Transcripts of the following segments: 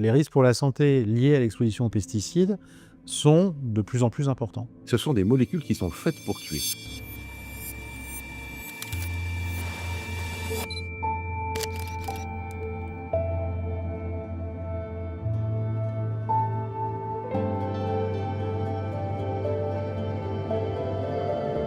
Les risques pour la santé liés à l'exposition aux pesticides sont de plus en plus importants. Ce sont des molécules qui sont faites pour tuer.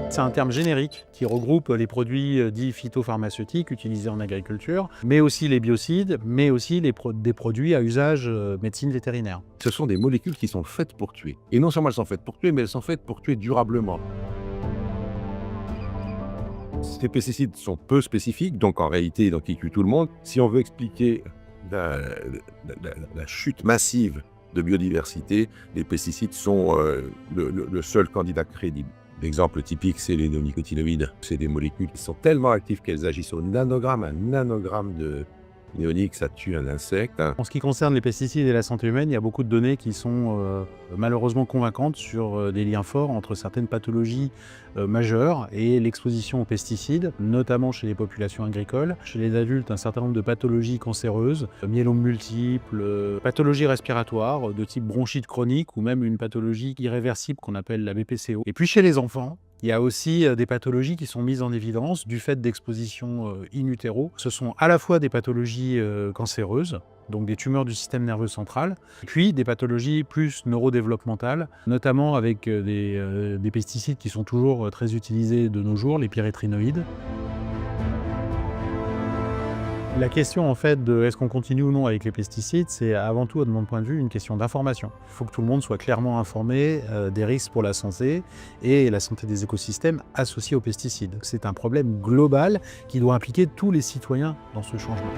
C'est un terme générique qui regroupe les produits dits phytopharmaceutiques utilisés en agriculture, mais aussi les biocides, mais aussi des produits à usage médecine vétérinaire. Ce sont des molécules qui sont faites pour tuer. Et non seulement elles sont faites pour tuer, mais elles sont faites pour tuer durablement. Ces pesticides sont peu spécifiques, donc en réalité, ils tuent tout le monde. Si on veut expliquer la chute massive de biodiversité, les pesticides sont le seul candidat crédible. L'exemple typique, c'est les néonicotinoïdes. C'est des molécules qui sont tellement actives qu'elles agissent au nanogramme. Un nanogramme de néonique, ça tue un insecte. En ce qui concerne les pesticides et la santé humaine, il y a beaucoup de données qui sont malheureusement convaincantes sur des liens forts entre certaines pathologies majeures et l'exposition aux pesticides, notamment chez les populations agricoles. Chez les adultes, un certain nombre de pathologies cancéreuses, myélomes multiples, pathologies respiratoires de type bronchite chronique ou même une pathologie irréversible qu'on appelle la BPCO. Et puis chez les enfants, il y a aussi des pathologies qui sont mises en évidence du fait d'exposition in utero. Ce sont à la fois des pathologies cancéreuses, donc des tumeurs du système nerveux central, puis des pathologies plus neurodéveloppementales, notamment avec des pesticides qui sont toujours très utilisés de nos jours, les pyréthrinoïdes. La question en fait de est-ce qu'on continue ou non avec les pesticides, c'est avant tout, de mon point de vue, une question d'information. Il faut que tout le monde soit clairement informé des risques pour la santé et la santé des écosystèmes associés aux pesticides. C'est un problème global qui doit impliquer tous les citoyens dans ce changement.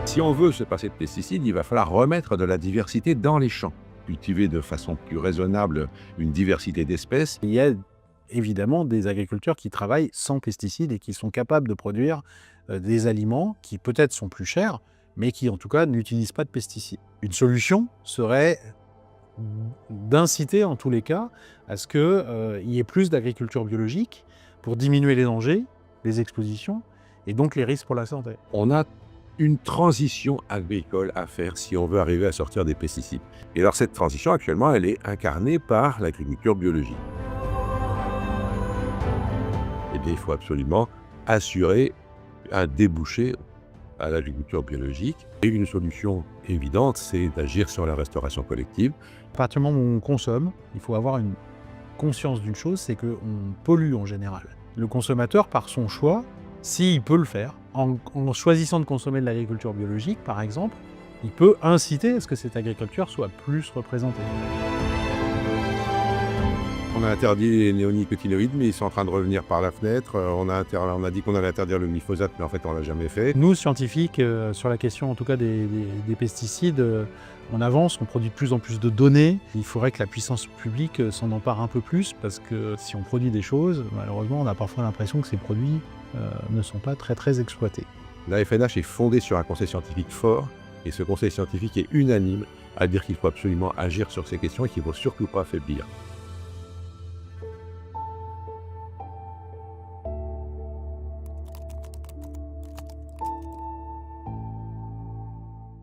Si on veut se passer de pesticides, il va falloir remettre de la diversité dans les champs. Cultiver de façon plus raisonnable une diversité d'espèces. Il y a évidemment des agriculteurs qui travaillent sans pesticides et qui sont capables de produire des aliments qui peut-être sont plus chers, mais qui en tout cas n'utilisent pas de pesticides. Une solution serait d'inciter en tous les cas à ce qu'il y ait plus d'agriculture biologique pour diminuer les dangers, les expositions et donc les risques pour la santé. On a une transition agricole à faire si on veut arriver à sortir des pesticides. Et alors cette transition actuellement, elle est incarnée par l'agriculture biologique. Eh bien, il faut absolument assurer un débouché à l'agriculture biologique. Et une solution évidente, c'est d'agir sur la restauration collective. À partir du moment où on consomme, il faut avoir une conscience d'une chose, c'est qu'on pollue en général. Le consommateur, par son choix, s'il peut le faire, en choisissant de consommer de l'agriculture biologique, par exemple, il peut inciter à ce que cette agriculture soit plus représentée. On a interdit les néonicotinoïdes, mais ils sont en train de revenir par la fenêtre. On a dit qu'on allait interdire le glyphosate, mais en fait, on ne l'a jamais fait. Nous, scientifiques, sur la question en tout cas des pesticides, on avance, on produit de plus en plus de données. Il faudrait que la puissance publique s'en empare un peu plus, parce que si on produit des choses, malheureusement, on a parfois l'impression que ces produits ne sont pas très exploités. La FNH est fondée sur un conseil scientifique fort, et ce conseil scientifique est unanime à dire qu'il faut absolument agir sur ces questions et qu'il ne faut surtout pas faiblir.